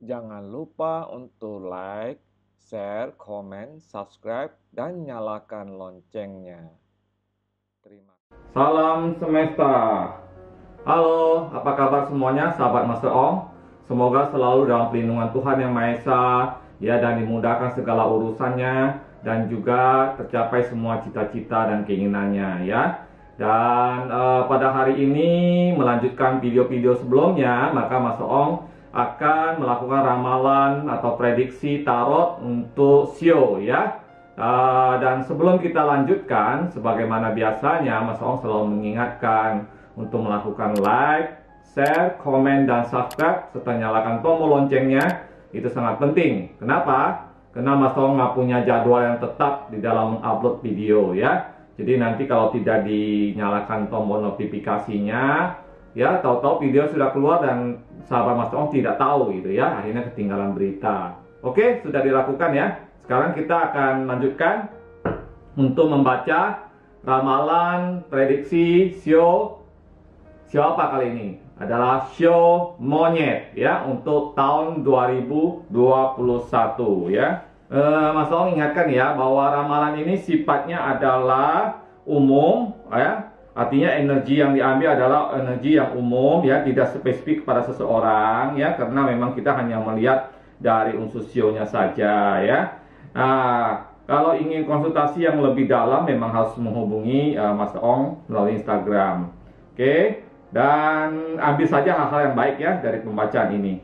Jangan lupa untuk like, share, komen, subscribe, dan nyalakan loncengnya. Terima kasih. Salam semesta. Halo, apa kabar semuanya, sahabat Master Ong? Semoga selalu dalam perlindungan Tuhan Yang Maha Esa, ya, dan dimudahkan segala urusannya, dan juga tercapai semua cita-cita dan keinginannya, ya. Dan pada hari ini melanjutkan video-video sebelumnya, maka Master Ong akan melakukan ramalan atau prediksi tarot untuk Sio, ya. Dan sebelum kita lanjutkan, sebagaimana biasanya Mas Ong selalu mengingatkan untuk melakukan like, share, komen, dan subscribe, serta nyalakan tombol loncengnya. Itu sangat penting. Kenapa? Karena Mas Ong nggak punya jadwal yang tetap di dalam upload video, ya. Jadi nanti kalau tidak dinyalakan tombol notifikasinya, ya, tahu-tahu video sudah keluar dan sahabat Mas Ong tidak tahu gitu, ya, akhirnya ketinggalan berita. Oke, sudah dilakukan, ya. Sekarang kita akan lanjutkan untuk membaca ramalan prediksi Sio apa kali ini? Adalah Sio monyet, ya, untuk tahun 2021, ya. Mas Ong ingatkan, ya, bahwa ramalan ini sifatnya adalah umum, ya. Artinya energi yang diambil adalah energi yang umum, ya, tidak spesifik pada seseorang, ya, karena memang kita hanya melihat dari unsur sionya saja, ya. Nah, kalau ingin konsultasi yang lebih dalam memang harus menghubungi Mas Ong melalui Instagram. Oke, dan ambil saja hal-hal yang baik, ya, dari pembacaan ini.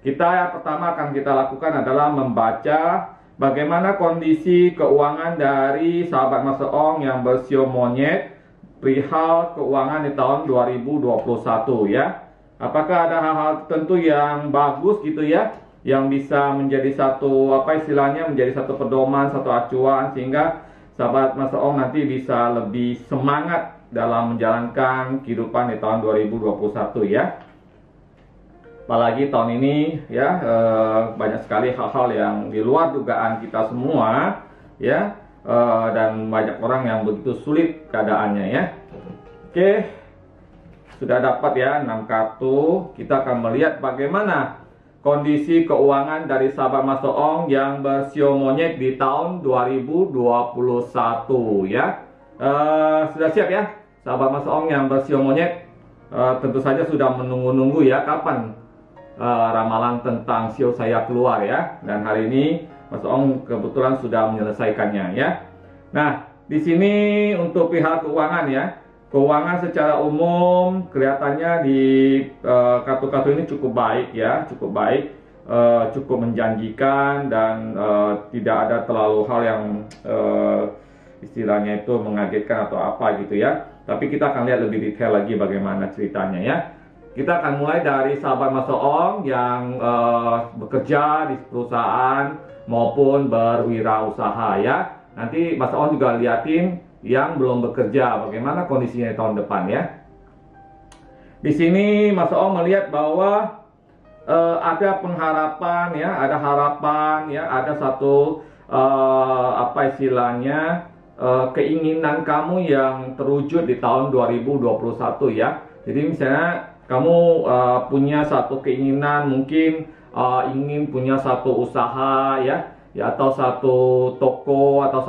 Yang pertama akan kita lakukan adalah membaca bagaimana kondisi keuangan dari sahabat Mas Ong yang bersio monyet perihal keuangan di tahun 2021, ya. Apakah ada hal-hal tertentu yang bagus gitu, ya, yang bisa menjadi satu menjadi satu pedoman, satu acuan, sehingga sahabat Mas Ong nanti bisa lebih semangat dalam menjalankan kehidupan di tahun 2021, ya. Apalagi tahun ini, ya, banyak sekali hal-hal yang di luar dugaan kita semua, ya, dan banyak orang yang begitu sulit keadaannya, ya. Oke, sudah dapat, ya, 6 kartu. Kita akan melihat bagaimana kondisi keuangan dari sahabat Mas Ong yang bersio monyet di tahun 2021, ya. Sudah siap, ya, sahabat Mas Ong yang bersio monyet? Tentu saja sudah menunggu-nunggu, ya, kapan ramalan tentang Sio saya keluar, ya. Dan hari ini Mas Ong kebetulan sudah menyelesaikannya, ya. Nah, di sini untuk pihak keuangan, ya. Keuangan secara umum kelihatannya di kartu-kartu ini cukup baik, ya, cukup baik, cukup menjanjikan, dan tidak ada terlalu hal yang istilahnya itu mengagetkan atau apa gitu, ya. Tapi kita akan lihat lebih detail lagi bagaimana ceritanya, ya. Kita akan mulai dari sahabat Mas Ong yang bekerja di perusahaan maupun berwirausaha, ya. Nanti Mas Ong juga liatin yang belum bekerja bagaimana kondisinya tahun depan, ya. Di sini Mas Ong melihat bahwa ada pengharapan, ya, ada harapan, ya, ada satu keinginan kamu yang terwujud di tahun 2021, ya. Jadi misalnya kamu punya satu keinginan, mungkin ingin punya satu usaha, ya, atau satu toko, atau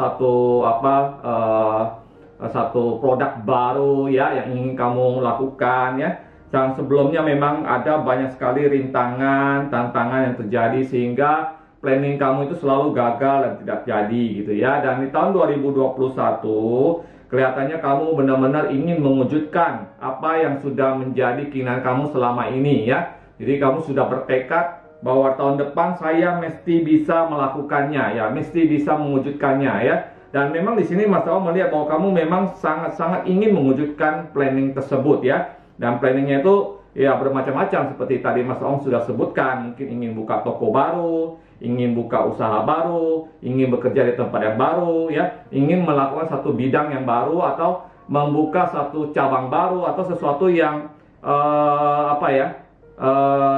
satu produk baru, ya, yang ingin kamu lakukan, ya. Yang sebelumnya memang ada banyak sekali rintangan, tantangan yang terjadi sehingga planning kamu itu selalu gagal dan tidak jadi gitu, ya. Dan di tahun 2021 kelihatannya kamu benar-benar ingin mewujudkan apa yang sudah menjadi keinginan kamu selama ini, ya. Jadi kamu sudah bertekad bahwa tahun depan saya mesti bisa melakukannya, ya, mesti bisa mewujudkannya, ya. Dan memang di sini Mas Ong melihat bahwa kamu memang sangat-sangat ingin mewujudkan planning tersebut, ya. Dan planningnya itu, ya, bermacam-macam seperti tadi Mas Ong sudah sebutkan. Mungkin ingin buka toko baru, ingin buka usaha baru, ingin bekerja di tempat yang baru, ya, ingin melakukan satu bidang yang baru, atau membuka satu cabang baru, atau sesuatu yang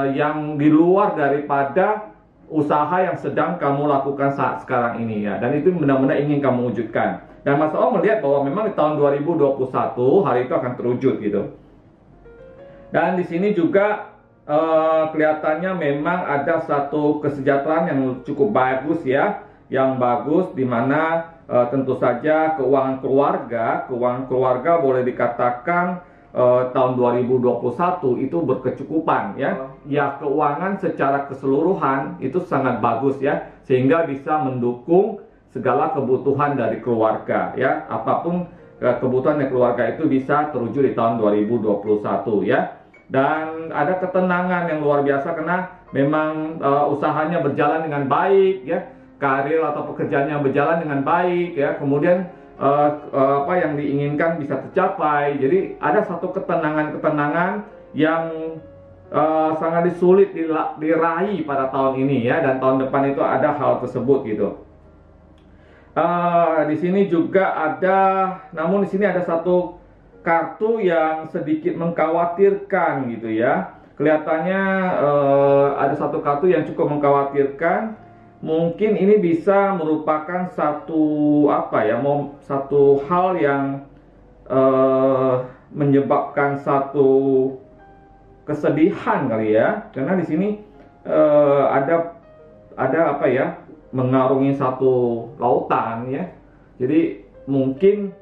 yang di luar daripada usaha yang sedang kamu lakukan saat sekarang ini, ya. Dan itu benar-benar ingin kamu wujudkan. Dan Mas Ong melihat bahwa memang di tahun 2021 hari itu akan terwujud gitu. Dan di sini juga kelihatannya memang ada satu kesejahteraan yang cukup bagus ya, yang bagus di mana tentu saja keuangan keluarga boleh dikatakan tahun 2021 itu berkecukupan ya. Ya, keuangan secara keseluruhan itu sangat bagus ya, sehingga bisa mendukung segala kebutuhan dari keluarga ya. Apapun kebutuhan dari keluarga itu bisa terwujud di tahun 2021 ya. Dan ada ketenangan yang luar biasa karena memang usahanya berjalan dengan baik ya, karir atau pekerjaannya berjalan dengan baik ya, kemudian apa yang diinginkan bisa tercapai. Jadi ada satu ketenangan yang sangat sulit diraih pada tahun ini ya, dan tahun depan itu ada hal tersebut gitu. Di sini juga ada, namun di sini ada satu kartu yang sedikit mengkhawatirkan gitu ya. Kelihatannya ada satu kartu yang cukup mengkhawatirkan. Mungkin ini bisa merupakan satu satu hal yang menyebabkan satu kesedihan kali ya, karena di sini ada mengarungi satu lautan ya. Jadi mungkin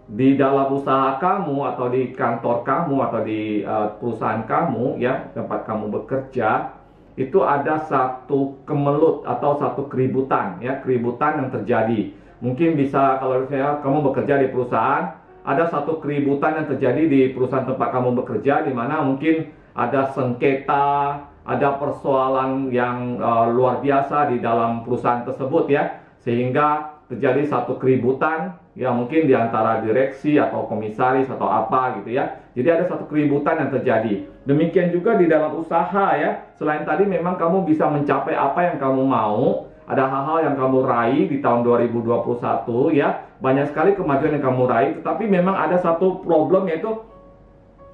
di dalam usaha kamu atau di kantor kamu atau di perusahaan kamu ya, tempat kamu bekerja, itu ada satu kemelut atau satu keributan ya, keributan yang terjadi. Mungkin bisa, kalau misalnya kamu bekerja di perusahaan, ada satu keributan yang terjadi di perusahaan tempat kamu bekerja, di mana mungkin ada sengketa, ada persoalan yang luar biasa di dalam perusahaan tersebut ya, sehingga terjadi satu keributan ya, mungkin di antara direksi atau komisaris atau apa gitu ya. Jadi ada satu keributan yang terjadi. Demikian juga di dalam usaha ya. Selain tadi memang kamu bisa mencapai apa yang kamu mau, ada hal-hal yang kamu raih di tahun 2021 ya. Banyak sekali kemajuan yang kamu raih, tetapi memang ada satu problem, yaitu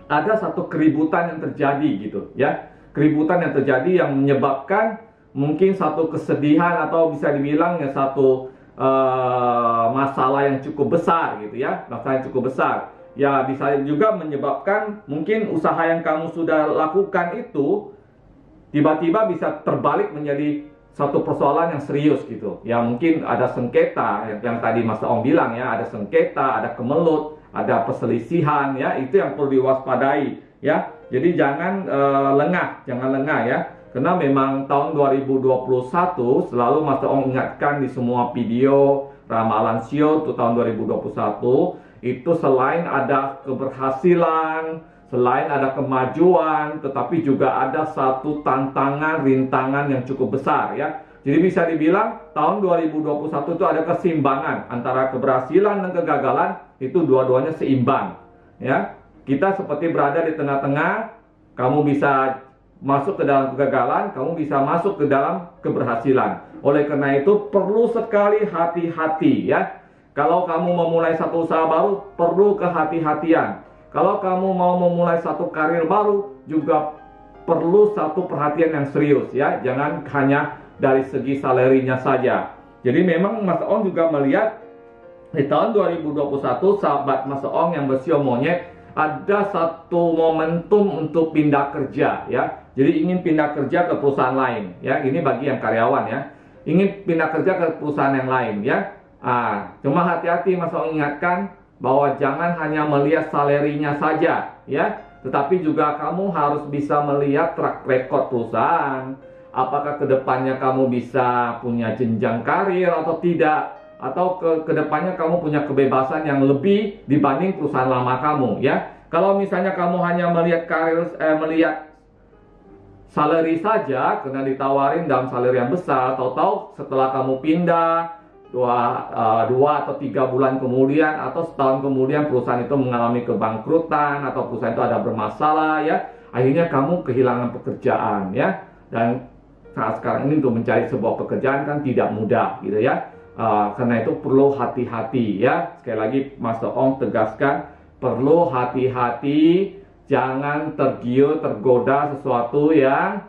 ada satu keributan yang terjadi gitu ya. Keributan yang terjadi yang menyebabkan mungkin satu kesedihan atau bisa dibilang ya satu masalah yang cukup besar gitu ya, masalah yang cukup besar ya. Bisa juga menyebabkan mungkin usaha yang kamu sudah lakukan itu tiba-tiba bisa terbalik menjadi satu persoalan yang serius gitu ya. Mungkin ada sengketa yang tadi Mas Ong bilang ya, ada sengketa, ada kemelut, ada perselisihan ya, itu yang perlu diwaspadai ya. Jadi jangan lengah ya. Karena memang tahun 2021 selalu Mas Ong ingatkan di semua video ramalan Sio untuk tahun 2021 itu, selain ada keberhasilan, selain ada kemajuan, tetapi juga ada satu tantangan, rintangan yang cukup besar ya. Jadi bisa dibilang tahun 2021 itu ada keseimbangan antara keberhasilan dan kegagalan, itu dua-duanya seimbang ya. Kita seperti berada di tengah-tengah, kamu bisa masuk ke dalam kegagalan, kamu bisa masuk ke dalam keberhasilan. Oleh karena itu perlu sekali hati-hati ya. Kalau kamu memulai satu usaha baru, perlu kehati-hatian. Kalau kamu mau memulai satu karir baru, juga perlu satu perhatian yang serius ya. Jangan hanya dari segi salarinya saja. Jadi memang Mas Ong juga melihat di tahun 2021 sahabat Mas Ong yang bersio monyet ada satu momentum untuk pindah kerja ya. Jadi ingin pindah kerja ke perusahaan lain ya. Ini bagi yang karyawan ya. Ingin pindah kerja ke perusahaan yang lain ya. Cuma hati-hati Mas Ong ingatkan bahwa jangan hanya melihat salarinya saja ya, tetapi juga kamu harus bisa melihat track record perusahaan. Apakah kedepannya kamu bisa punya jenjang karir atau tidak, atau kedepannya kamu punya kebebasan yang lebih dibanding perusahaan lama kamu ya. Kalau misalnya kamu hanya melihat karir, melihat salary saja, karena ditawarin dalam salary yang besar, tahu-tahu setelah kamu pindah 2 atau 3 bulan kemudian atau setahun kemudian perusahaan itu mengalami kebangkrutan atau perusahaan itu ada bermasalah ya, akhirnya kamu kehilangan pekerjaan ya. Dan saat sekarang ini untuk mencari sebuah pekerjaan kan tidak mudah gitu ya. Karena itu perlu hati-hati ya. Sekali lagi Mas Ong tegaskan, perlu hati-hati, jangan tergoda sesuatu yang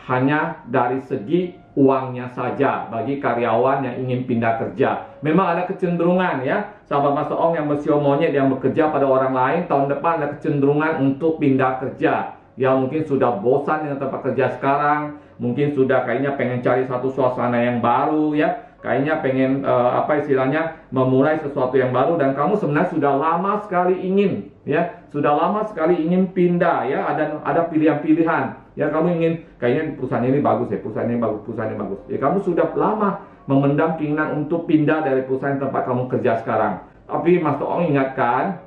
hanya dari segi uangnya saja bagi karyawan yang ingin pindah kerja. Memang ada kecenderungan ya, sahabat Mas Ong yang bersio monyet yang bekerja pada orang lain, tahun depan ada kecenderungan untuk pindah kerja ya mungkin sudah bosan dengan tempat kerja sekarang, mungkin sudah kayaknya pengen cari satu suasana yang baru ya, kayaknya pengen apa istilahnya memulai sesuatu yang baru, dan kamu sebenarnya sudah lama sekali ingin ya, sudah lama sekali ingin pindah ya, ada pilihan-pilihan ya, kamu ingin kayaknya perusahaan ini bagus ya, perusahaan ini bagus, perusahaan ini bagus ya, kamu sudah lama memendam keinginan untuk pindah dari perusahaan tempat kamu kerja sekarang. Tapi Mas Toong ingatkan,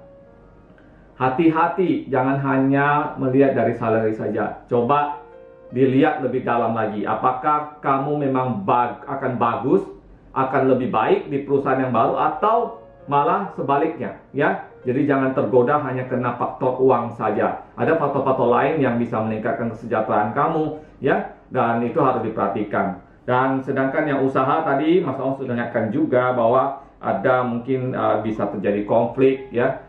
hati-hati, jangan hanya melihat dari salary saja. Coba dilihat lebih dalam lagi. Apakah kamu memang akan bagus, akan lebih baik di perusahaan yang baru, atau malah sebaliknya ya. Jadi jangan tergoda hanya karena faktor uang saja. Ada faktor-faktor lain yang bisa meningkatkan kesejahteraan kamu ya, dan itu harus diperhatikan. Dan sedangkan yang usaha tadi Mas Toong sudah ingatkan juga bahwa ada mungkin bisa terjadi konflik ya,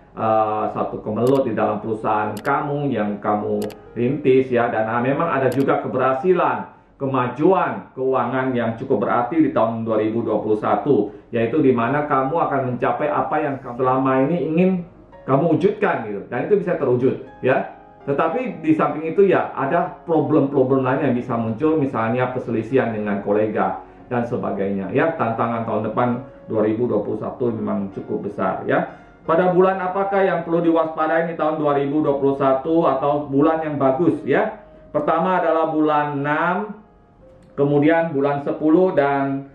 satu kemelut di dalam perusahaan kamu yang kamu rintis ya, dan memang ada juga keberhasilan, kemajuan keuangan yang cukup berarti di tahun 2021, yaitu di mana kamu akan mencapai apa yang selama ini ingin kamu wujudkan gitu, dan itu bisa terwujud ya. Tetapi di samping itu ya ada problem-problem lain yang bisa muncul, misalnya perselisihan dengan kolega dan sebagainya ya. Tantangan tahun depan 2021 memang cukup besar ya. Pada bulan apakah yang perlu diwaspadai di tahun 2021 atau bulan yang bagus ya? Pertama adalah bulan 6, kemudian bulan 10 dan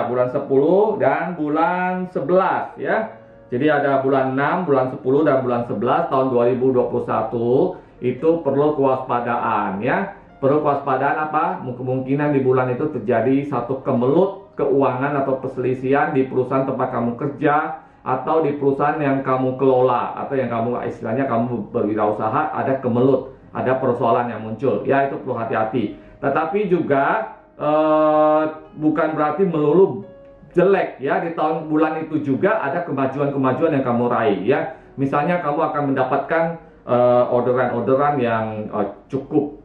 bulan 10 dan bulan 11 ya. Jadi ada bulan 6, bulan 10 dan bulan 11 tahun 2021 itu perlu kewaspadaan ya. Perlu kewaspadaan apa? Kemungkinan di bulan itu terjadi satu kemelut keuangan atau perselisihan di perusahaan tempat kamu kerja, atau di perusahaan yang kamu kelola, atau yang kamu istilahnya kamu berwirausaha, ada kemelut, ada persoalan yang muncul ya, itu perlu hati-hati. Tetapi juga bukan berarti melulu jelek ya, di tahun bulan itu juga ada kemajuan-kemajuan yang kamu raih ya. Misalnya kamu akan mendapatkan orderan-orderan yang cukup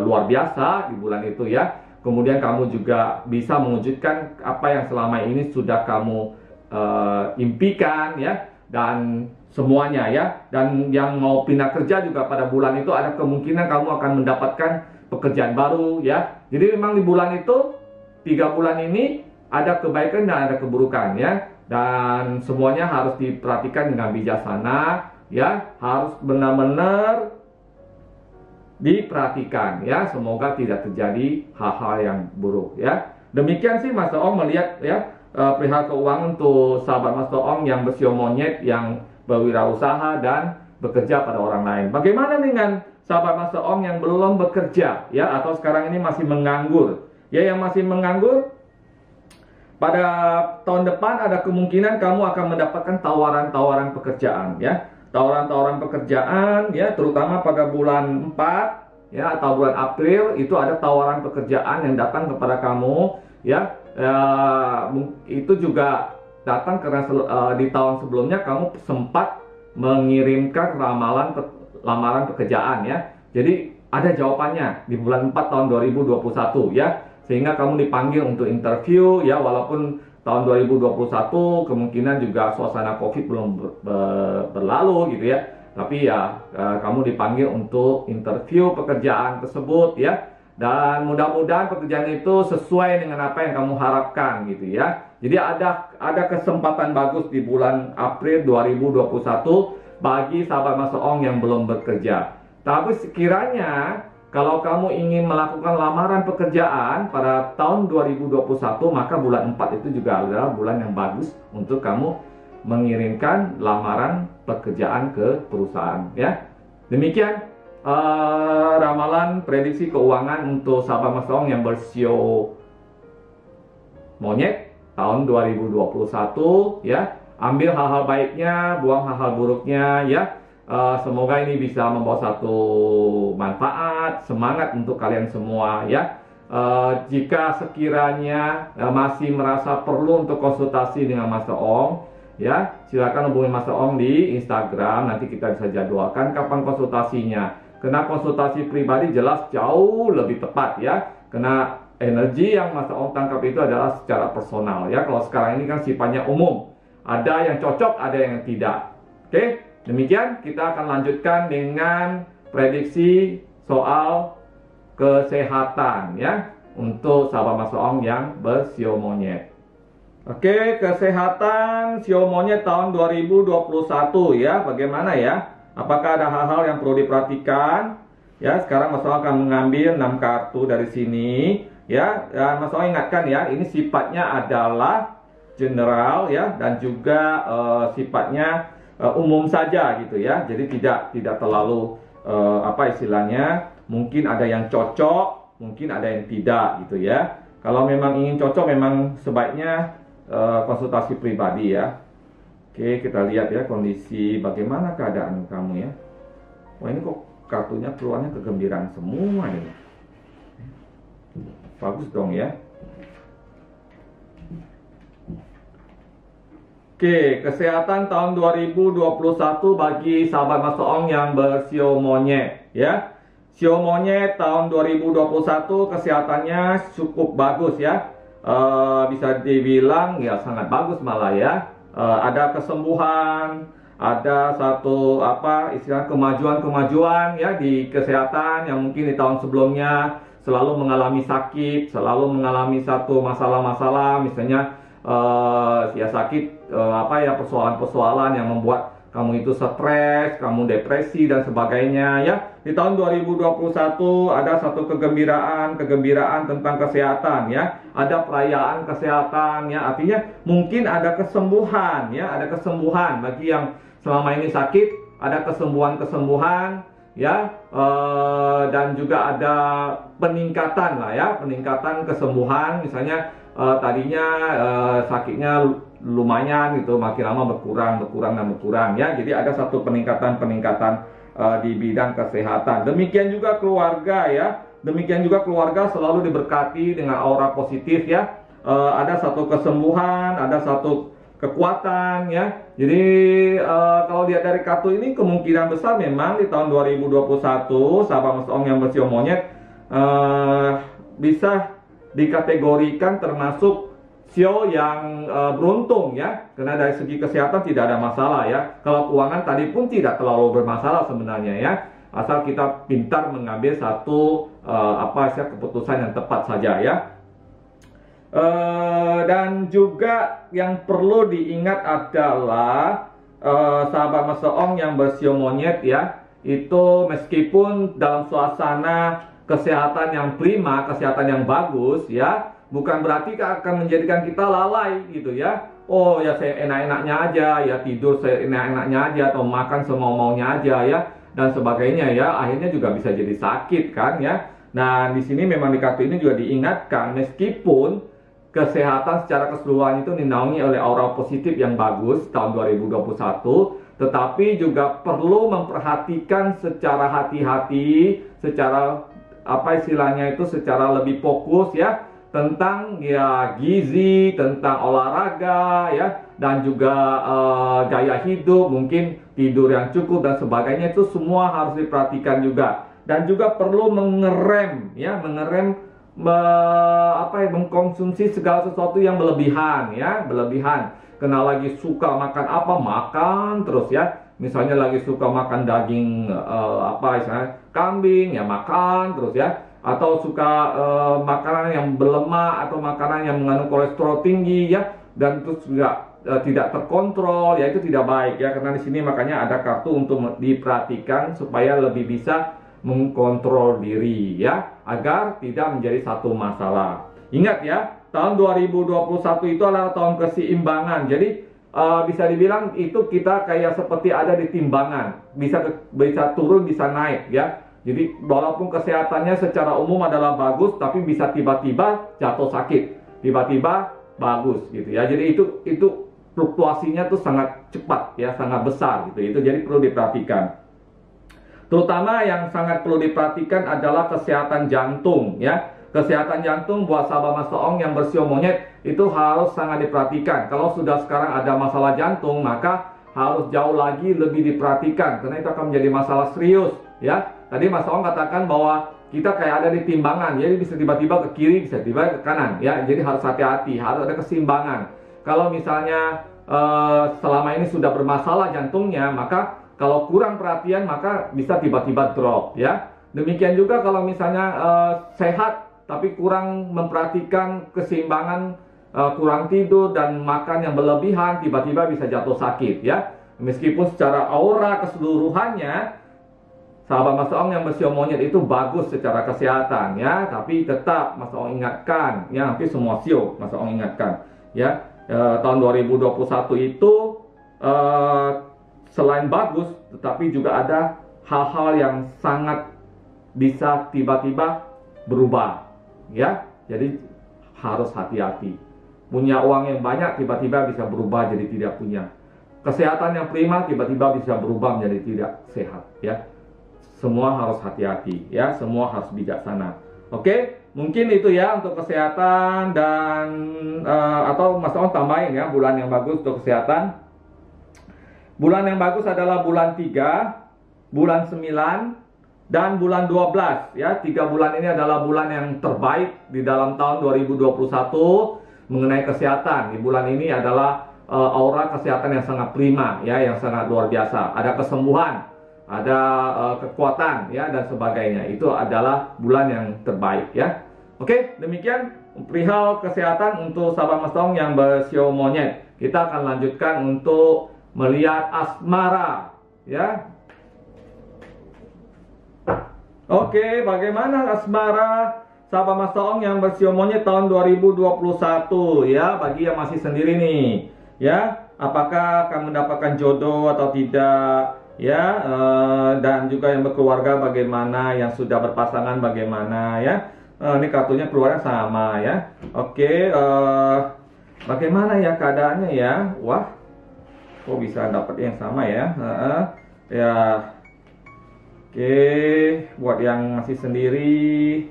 luar biasa di bulan itu ya. Kemudian kamu juga bisa mewujudkan apa yang selama ini sudah kamu impikan ya, dan semuanya ya. Dan yang mau pindah kerja juga pada bulan itu ada kemungkinan kamu akan mendapatkan pekerjaan baru ya. Jadi memang di bulan itu, 3 bulan ini ada kebaikan dan ada keburukan ya, dan semuanya harus diperhatikan dengan bijaksana ya, harus benar-benar diperhatikan ya, semoga tidak terjadi hal-hal yang buruk ya. Demikian sih Mas Toong melihat ya perihal keuangan untuk sahabat Mas Toong yang bersio monyet, yang berwirausaha dan bekerja pada orang lain. Bagaimana dengan sahabat Mas Toong yang belum bekerja ya, atau sekarang ini masih menganggur ya? Yang masih menganggur, pada tahun depan ada kemungkinan kamu akan mendapatkan tawaran-tawaran pekerjaan ya. Tawaran-tawaran pekerjaan ya, terutama pada bulan 4 ya, atau bulan April itu ada tawaran pekerjaan yang datang kepada kamu ya. Itu juga datang karena di tahun sebelumnya kamu sempat mengirimkan lamaran pekerjaan ya. Jadi ada jawabannya di bulan 4 tahun 2021 ya, sehingga kamu dipanggil untuk interview ya. Walaupun tahun 2021 kemungkinan juga suasana COVID belum berlalu gitu ya, tapi ya kamu dipanggil untuk interview pekerjaan tersebut ya, dan mudah-mudahan pekerjaan itu sesuai dengan apa yang kamu harapkan gitu ya. Jadi ada kesempatan bagus di bulan April 2021 bagi sahabat Mas Toong yang belum bekerja. Tapi sekiranya kalau kamu ingin melakukan lamaran pekerjaan pada tahun 2021, maka bulan 4 itu juga adalah bulan yang bagus untuk kamu mengirimkan lamaran pekerjaan ke perusahaan ya. Demikian ramalan prediksi keuangan untuk sahabat Mas Toong yang bersio monyet tahun 2021 ya. Ambil hal-hal baiknya, buang hal-hal buruknya ya. Semoga ini bisa membawa satu manfaat, semangat untuk kalian semua ya. Jika sekiranya masih merasa perlu untuk konsultasi dengan Mas Toong ya, silakan hubungi Mas Toong di Instagram. Nanti kita bisa jadwalkan kapan konsultasinya. Karena konsultasi pribadi jelas jauh lebih tepat ya. Karena energi yang Mas Toong tangkap itu adalah secara personal ya. Kalau sekarang ini kan sifatnya umum. Ada yang cocok, ada yang tidak. Oke? Demikian kita akan lanjutkan dengan prediksi soal kesehatan ya untuk sahabat Mas Oong yang bersio monyet. Oke, kesehatan sio monyet tahun 2021 ya, bagaimana ya? Apakah ada hal-hal yang perlu diperhatikan? Ya, sekarang Mas Oong akan mengambil 6 kartu dari sini ya. Dan Mas Oong ingatkan ya, ini sifatnya adalah general ya, dan juga sifatnya umum saja gitu ya. Jadi tidak terlalu apa istilahnya, mungkin ada yang cocok, mungkin ada yang tidak gitu ya. Kalau memang ingin cocok, memang sebaiknya konsultasi pribadi ya. Oke, kita lihat ya kondisi bagaimana keadaan kamu ya. Wah, ini kok kartunya keluarnya kegembiraan semua ini. Bagus dong ya. Oke, kesehatan tahun 2021 bagi sahabat Mas Oong yang bersio monyet ya. Sio monyet tahun 2021 kesehatannya cukup bagus ya. Bisa dibilang ya sangat bagus malah ya. Ada kesembuhan, ada satu apa istilah kemajuan ya di kesehatan yang mungkin di tahun sebelumnya selalu mengalami sakit, selalu mengalami satu masalah-masalah, misalnya ya sakit apa ya, persoalan-persoalan yang membuat kamu itu stres, kamu depresi dan sebagainya ya. Di tahun 2021 ada satu kegembiraan tentang kesehatan ya. Ada perayaan kesehatan ya. Artinya mungkin ada kesembuhan ya, ada kesembuhan bagi yang selama ini sakit, ada kesembuhan ya. Dan juga ada peningkatan lah ya, peningkatan kesembuhan, misalnya tadinya sakitnya lumayan gitu, makin lama berkurang ya. Jadi ada satu peningkatan di bidang kesehatan. Demikian juga keluarga ya. Demikian juga keluarga selalu diberkati dengan aura positif ya. Ada satu kesembuhan, ada satu kekuatan ya. Jadi kalau lihat dari kartu ini, kemungkinan besar memang di tahun 2021 sahabat Mas Oong yang bersio monyet bisa dikategorikan termasuk sio yang beruntung ya, karena dari segi kesehatan tidak ada masalah ya. Kalau keuangan tadi pun tidak terlalu bermasalah sebenarnya ya, asal kita pintar mengambil satu keputusan yang tepat saja ya. Dan juga yang perlu diingat adalah sahabat Mas Oong yang bersio monyet ya, itu meskipun dalam suasana kesehatan yang prima, kesehatan yang bagus ya, bukan berarti akan menjadikan kita lalai gitu ya. Oh ya, saya enak-enaknya aja ya, tidur saya enak-enaknya aja, atau makan semau-maunya aja ya, dan sebagainya ya. Akhirnya juga bisa jadi sakit kan ya. Nah, di sini memang di kartu ini juga diingatkan, meskipun kesehatan secara keseluruhan itu dinaungi oleh aura positif yang bagus tahun 2021, tetapi juga perlu memperhatikan secara hati-hati, secara apa istilahnya itu, secara lebih fokus ya, tentang ya gizi, tentang olahraga ya, dan juga gaya hidup, mungkin tidur yang cukup dan sebagainya, itu semua harus diperhatikan juga. Dan juga perlu mengerem ya, mengkonsumsi segala sesuatu yang berlebihan ya, berlebihan. Kena lagi suka makan apa, makan terus ya. Misalnya lagi suka makan daging misalnya kambing ya, makan terus ya. Atau suka makanan yang berlemak atau makanan yang mengandung kolesterol tinggi ya, dan terus juga tidak terkontrol ya, itu tidak baik ya. Karena di sini makanya ada kartu untuk diperhatikan supaya lebih bisa mengkontrol diri ya, agar tidak menjadi satu masalah. Ingat ya, tahun 2021 itu adalah tahun keseimbangan. Jadi bisa dibilang itu kita kayak seperti ada di timbangan, bisa turun bisa naik ya. Jadi walaupun kesehatannya secara umum adalah bagus, tapi bisa tiba-tiba jatuh sakit, tiba-tiba bagus gitu ya. Jadi itu fluktuasinya tuh sangat cepat ya, sangat besar gitu. Itu jadi perlu diperhatikan. Terutama yang sangat perlu diperhatikan adalah kesehatan jantung ya. Kesehatan jantung buat sahabat Mas Oong yang bersio monyet itu harus sangat diperhatikan. Kalau sudah sekarang ada masalah jantung, maka harus jauh lagi lebih diperhatikan, karena itu akan menjadi masalah serius ya. Tadi Mas Oong katakan bahwa kita kayak ada di timbangan, jadi bisa tiba-tiba ke kiri, bisa tiba-tiba ke kanan ya. Jadi harus hati-hati, harus ada keseimbangan. Kalau misalnya selama ini sudah bermasalah jantungnya, maka Kalau kurang perhatian maka bisa tiba-tiba drop ya. Demikian juga kalau misalnya sehat tapi kurang memperhatikan keseimbangan, kurang tidur dan makan yang berlebihan, tiba-tiba bisa jatuh sakit ya. Meskipun secara aura keseluruhannya sahabat Mas Ong yang bersio monyet itu bagus secara kesehatan ya, tapi tetap Mas Ong ingatkan ya, hampir semua sio Mas Ong ingatkan ya, tahun 2021 itu selain bagus tetapi juga ada hal-hal yang sangat bisa tiba-tiba berubah ya. Jadi harus hati-hati. Punya uang yang banyak tiba-tiba bisa berubah jadi tidak punya. Kesehatan yang prima tiba-tiba bisa berubah menjadi tidak sehat ya. Semua harus hati-hati ya, semua harus bijaksana. Oke, mungkin itu ya untuk kesehatan dan atau Mas Ong tambahin ya bulan yang bagus untuk kesehatan. Bulan yang bagus adalah bulan 3, bulan 9 dan bulan 12 ya. 3 bulan ini adalah bulan yang terbaik di dalam tahun 2021 mengenai kesehatan. Di bulan ini adalah aura kesehatan yang sangat prima ya, yang sangat luar biasa. Ada kesembuhan, ada kekuatan ya dan sebagainya. Itu adalah bulan yang terbaik ya. Oke, demikian perihal kesehatan untuk sahabat Mas Ong yang bersio monyet. Kita akan lanjutkan untuk melihat asmara ya. Oke, bagaimana asmara sahabat Mas Ong yang bersio monyet tahun 2021 ya, bagi yang masih sendiri nih ya, apakah akan mendapatkan jodoh atau tidak ya, dan juga yang berkeluarga bagaimana, yang sudah berpasangan bagaimana ya. Ini kartunya keluarnya sama ya. Oke, bagaimana ya keadaannya ya. Wah, kok bisa dapat yang sama ya. Ya. Oke, buat yang masih sendiri,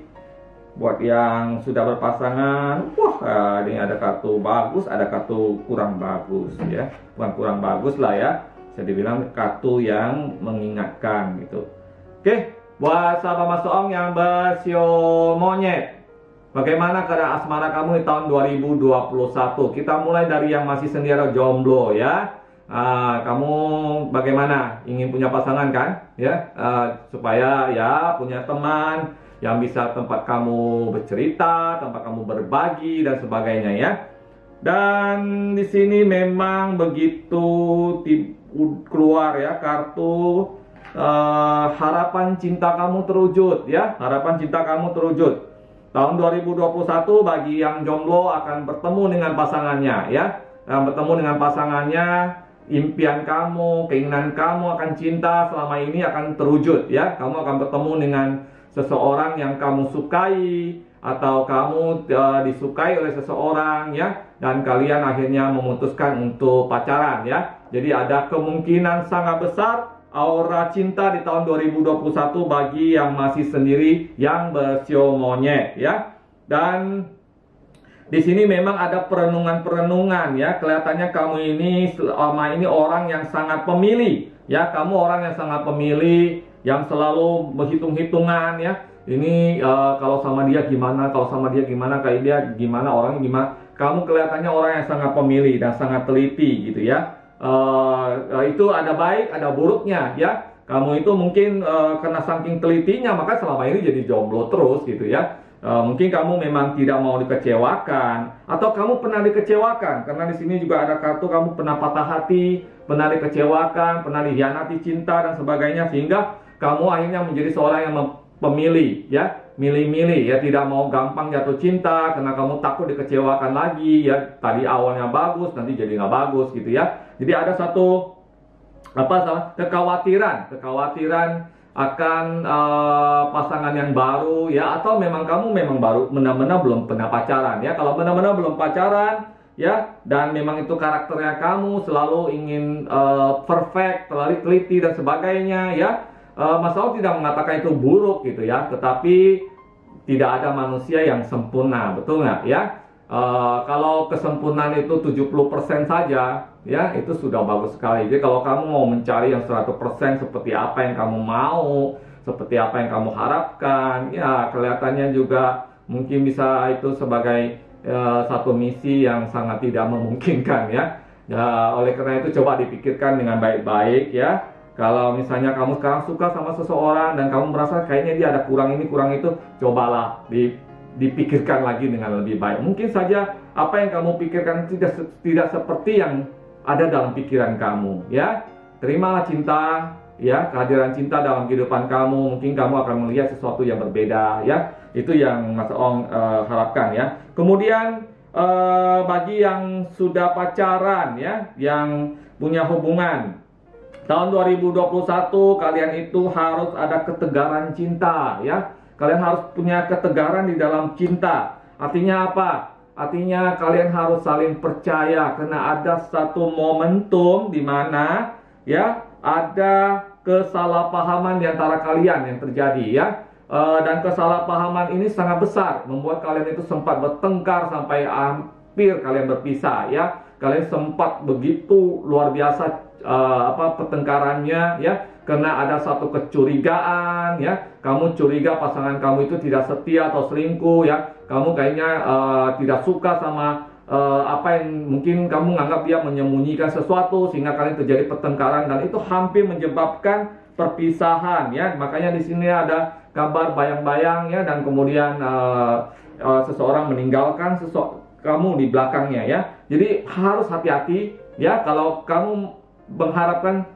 buat yang sudah berpasangan, wah ini ada kartu bagus, ada kartu kurang bagus ya. Bukan kurang bagus lah ya, bisa dibilang kartu yang mengingatkan gitu. Oke, buat sahabat Mas Ong yang bersio monyet, bagaimana keadaan asmara kamu di tahun 2021? Kita mulai dari yang masih sendiri atau jomblo ya. Kamu bagaimana? Ingin punya pasangan kan? Ya, supaya ya punya teman yang bisa tempat kamu bercerita, tempat kamu berbagi dan sebagainya ya. Dan di sini memang begitu keluar ya kartu harapan cinta kamu terwujud ya, harapan cinta kamu terwujud. Tahun 2021 bagi yang jomblo akan bertemu dengan pasangannya ya, bertemu dengan pasangannya. Impian kamu, keinginan kamu akan cinta selama ini akan terwujud ya. Kamu akan bertemu dengan seseorang yang kamu sukai atau kamu disukai oleh seseorang ya, dan kalian akhirnya memutuskan untuk pacaran ya. Jadi ada kemungkinan sangat besar aura cinta di tahun 2021 bagi yang masih sendiri yang bersio monyet ya. Dan di sini memang ada perenungan-perenungan ya. Kelihatannya kamu ini selama ini orang yang sangat pemilih ya. Kamu orang yang sangat pemilih, yang selalu berhitung-hitungan ya. Ini kalau sama dia gimana, kalau sama dia gimana, kayak dia gimana, orangnya gimana. Kamu kelihatannya orang yang sangat pemilih dan sangat teliti gitu ya. Itu ada baik, ada buruknya ya. Kamu itu mungkin karena saking telitinya maka selama ini jadi jomblo terus gitu ya. Mungkin kamu memang tidak mau dikecewakan, atau kamu pernah dikecewakan karena di sini juga ada kartu kamu pernah patah hati, pernah dikecewakan, pernah dikhianati cinta dan sebagainya, sehingga kamu akhirnya menjadi seorang yang pemilih ya, milih-milih ya, tidak mau gampang jatuh cinta karena kamu takut dikecewakan lagi ya. Tadi awalnya bagus, nanti jadi nggak bagus gitu ya. Jadi ada satu kekhawatiran akan pasangan yang baru ya, atau memang kamu memang baru benar-benar belum pernah pacaran ya. Kalau benar-benar belum pacaran ya, dan memang itu karakternya kamu selalu ingin perfect, terlalu teliti dan sebagainya ya. Mas Ong tidak mengatakan itu buruk gitu ya, tetapi tidak ada manusia yang sempurna, betul nggak ya? Kalau kesempurnaan itu 70% saja ya, itu sudah bagus sekali. Jadi kalau kamu mau mencari yang 100% seperti apa yang kamu mau, seperti apa yang kamu harapkan ya, kelihatannya juga mungkin bisa itu sebagai satu misi yang sangat tidak memungkinkan ya. Oleh karena itu coba dipikirkan dengan baik-baik ya. Kalau misalnya kamu sekarang suka sama seseorang dan kamu merasa kayaknya dia ada kurang ini, kurang itu, cobalah dipikirkan lagi dengan lebih baik. Mungkin saja apa yang kamu pikirkan tidak seperti yang ada dalam pikiran kamu, ya. Terimalah cinta, ya, kehadiran cinta dalam kehidupan kamu. Mungkin kamu akan melihat sesuatu yang berbeda, ya. Itu yang Mas Ong harapkan, ya. Kemudian bagi yang sudah pacaran, ya, yang punya hubungan, tahun 2021 kalian itu harus ada ketegaran cinta, ya. Kalian harus punya ketegaran di dalam cinta. Artinya apa? Artinya kalian harus saling percaya, karena ada satu momentum di mana, ya, ada kesalahpahaman di antara kalian yang terjadi, ya. Dan kesalahpahaman ini sangat besar, membuat kalian itu sempat bertengkar sampai hampir kalian berpisah, ya. Kalian sempat begitu luar biasa pertengkarannya, ya, karena ada satu kecurigaan, ya. Kamu curiga pasangan kamu itu tidak setia atau selingkuh, ya. Kamu kayaknya tidak suka sama apa yang mungkin kamu anggap dia menyembunyikan sesuatu, sehingga kalian terjadi pertengkaran dan itu hampir menyebabkan perpisahan, ya. Makanya di sini ada kabar bayang-bayang, ya, dan kemudian seseorang meninggalkan kamu di belakangnya, ya. Jadi harus hati-hati, ya. Kalau kamu mengharapkan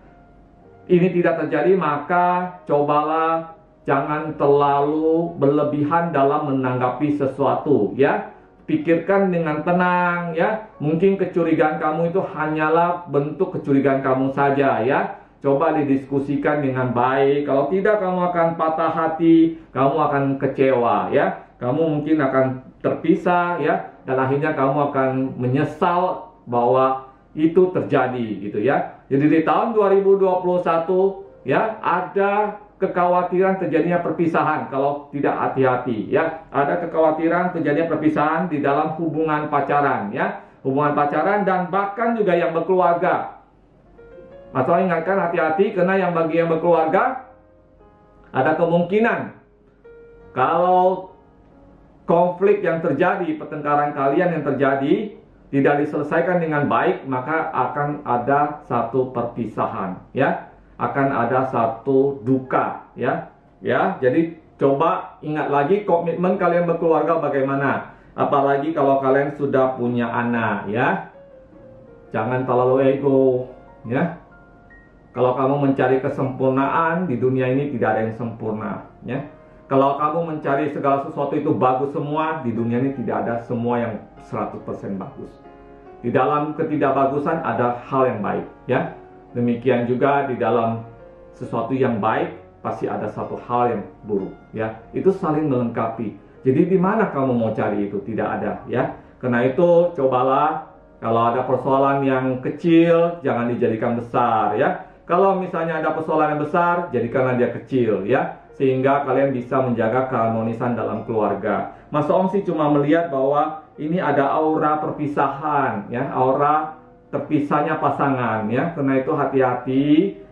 ini tidak terjadi, maka cobalah jangan terlalu berlebihan dalam menanggapi sesuatu, ya. Pikirkan dengan tenang, ya. Mungkin kecurigaan kamu itu hanyalah bentuk kecurigaan kamu saja, ya. Coba didiskusikan dengan baik. Kalau tidak, kamu akan patah hati, kamu akan kecewa, ya. Kamu mungkin akan terpisah, ya, dan akhirnya kamu akan menyesal bahwa itu terjadi, gitu, ya. Jadi di tahun 2021, ya, ada kekhawatiran terjadinya perpisahan kalau tidak hati-hati, ya. Ada kekhawatiran terjadinya perpisahan di dalam hubungan pacaran, ya. Hubungan pacaran dan bahkan juga yang berkeluarga. Atau ingatkan hati-hati, karena yang bagi yang berkeluarga ada kemungkinan kalau konflik yang terjadi, pertengkaran kalian yang terjadi tidak diselesaikan dengan baik, maka akan ada satu perpisahan, ya. Akan ada satu duka, ya. Ya, jadi coba ingat lagi komitmen kalian berkeluarga bagaimana. Apalagi kalau kalian sudah punya anak, ya. Jangan terlalu ego, ya. Kalau kamu mencari kesempurnaan di dunia ini, tidak ada yang sempurna, ya. Kalau kamu mencari segala sesuatu itu bagus semua, di dunia ini tidak ada semua yang 100% bagus. Di dalam ketidakbagusan ada hal yang baik, ya. Demikian juga di dalam sesuatu yang baik pasti ada satu hal yang buruk, ya. Itu saling melengkapi. Jadi di mana kamu mau cari itu? Tidak ada, ya. Karena itu cobalah, kalau ada persoalan yang kecil jangan dijadikan besar, ya. Kalau misalnya ada persoalan yang besar, jadikanlah dia kecil, ya. Sehingga kalian bisa menjaga keharmonisan dalam keluarga. Mas Ong sih cuma melihat bahwa ini ada aura perpisahan, ya, aura terpisahnya pasangan, ya. Karena itu hati-hati,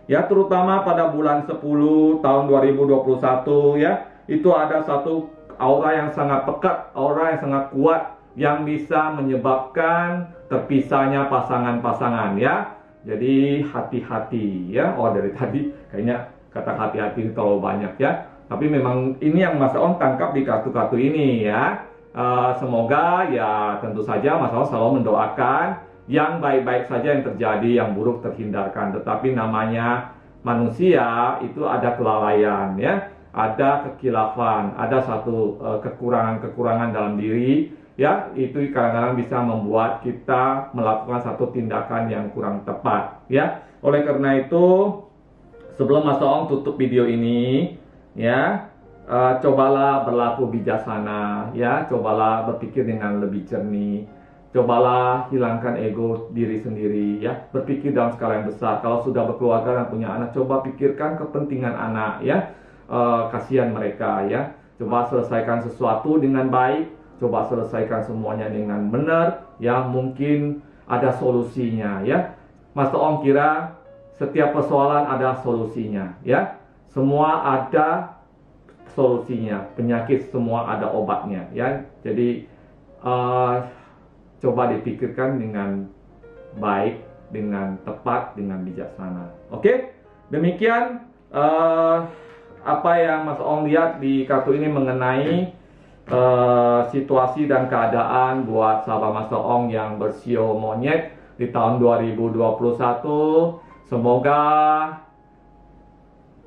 ya, terutama pada bulan 10 tahun 2021, ya. Itu ada satu aura yang sangat pekat, aura yang sangat kuat yang bisa menyebabkan terpisahnya pasangan-pasangan, ya. Jadi hati-hati, ya. Oh, dari tadi kayaknya kata hati-hati terlalu banyak, ya. Tapi memang ini yang Mas Ong tangkap di kartu-kartu ini, ya. Semoga, ya, tentu saja Mas Ong selalu mendoakan yang baik-baik saja yang terjadi, yang buruk terhindarkan. Tetapi namanya manusia itu ada kelalaian, ya. Ada kekilafan, ada satu kekurangan-kekurangan dalam diri, ya. Itu kadang-kadang bisa membuat kita melakukan satu tindakan yang kurang tepat, ya. Oleh karena itu, sebelum Mas Ong tutup video ini, ya, cobalah berlaku bijaksana, ya. Cobalah berpikir dengan lebih jernih. Cobalah hilangkan ego diri sendiri, ya. Berpikir dalam skala yang besar. Kalau sudah berkeluarga dan punya anak, coba pikirkan kepentingan anak, ya. Kasihan mereka, ya. Coba selesaikan sesuatu dengan baik. Coba selesaikan semuanya dengan benar, ya. Mungkin ada solusinya, ya. Mas Ong kira setiap persoalan ada solusinya, ya. Semua ada solusinya. Penyakit semua ada obatnya, ya. Jadi coba dipikirkan dengan baik, dengan tepat, dengan bijaksana. Oke? Demikian apa yang Mas Ong lihat di kartu ini mengenai situasi dan keadaan buat sahabat Mas Ong yang bersio monyet di tahun 2021. Semoga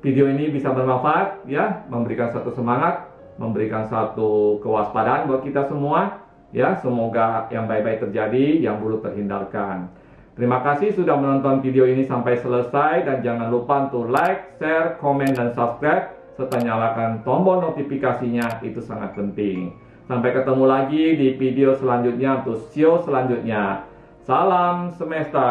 video ini bisa bermanfaat ya, memberikan satu semangat, memberikan satu kewaspadaan buat kita semua ya. Semoga yang baik-baik terjadi, yang buruk terhindarkan. Terima kasih sudah menonton video ini sampai selesai, dan jangan lupa untuk like, share, komen, dan subscribe, serta nyalakan tombol notifikasinya, itu sangat penting. Sampai ketemu lagi di video selanjutnya untuk show selanjutnya. Salam semesta.